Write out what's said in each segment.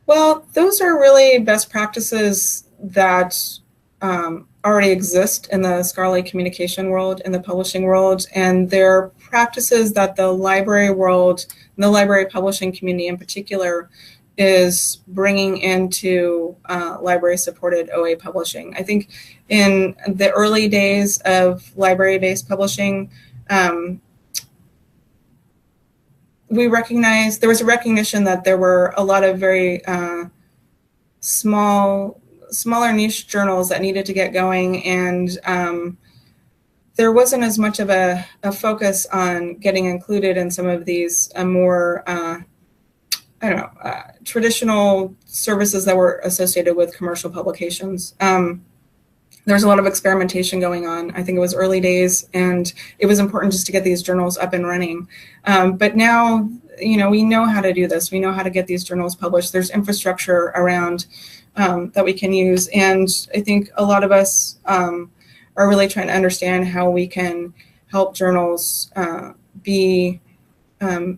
Well, those are really best practices that already exist in the scholarly communication world, in the publishing world, and they're practices that the library world, and the library publishing community in particular, is bringing into library-supported OA publishing. I think in the early days of library-based publishing, um, we recognized there was a recognition that there were a lot of very smaller niche journals that needed to get going, and there wasn't as much of a focus on getting included in some of these more traditional services that were associated with commercial publications. There was a lot of experimentation going on. I think it was early days, and it was important just to get these journals up and running. But now, we know how to do this. We know how to get these journals published. There's infrastructure around that we can use, and I think a lot of us are really trying to understand how we can help journals be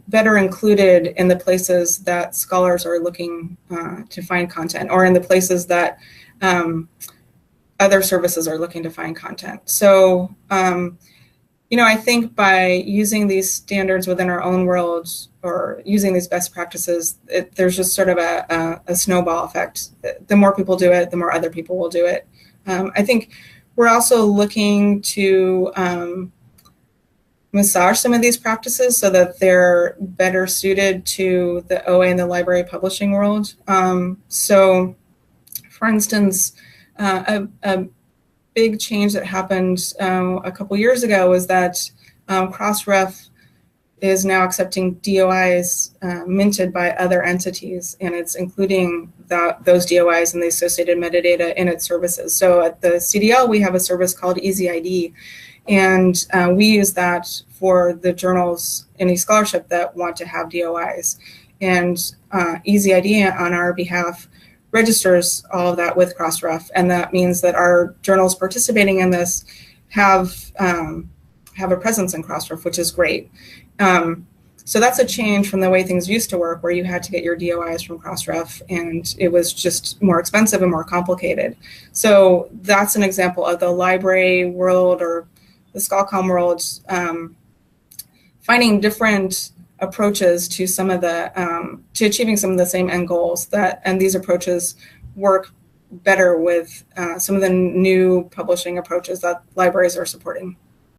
better included in the places that scholars are looking to find content, or in the places that other services are looking to find content. So, I think by using these standards within our own world, or using these best practices, there's just sort of a snowball effect. The more people do it, the more other people will do it. I think we're also looking to massage some of these practices so that they're better suited to the OA and the library publishing world. So, for instance, a big change that happened a couple years ago was that Crossref is now accepting DOIs minted by other entities, and it's including those DOIs and the associated metadata in its services. So at the CDL, we have a service called EasyID, and we use that for the journals in eScholarship that want to have DOIs. And EasyID on our behalf registers all of that with Crossref, and that means that our journals participating in this have a presence in Crossref, which is great. So that's a change from the way things used to work, where you had to get your DOIs from Crossref, and it was just more expensive and more complicated. So that's an example of the library world, or the ScholComm world, finding different approaches to some of the to achieving some of the same end goals, and these approaches work better with some of the new publishing approaches that libraries are supporting.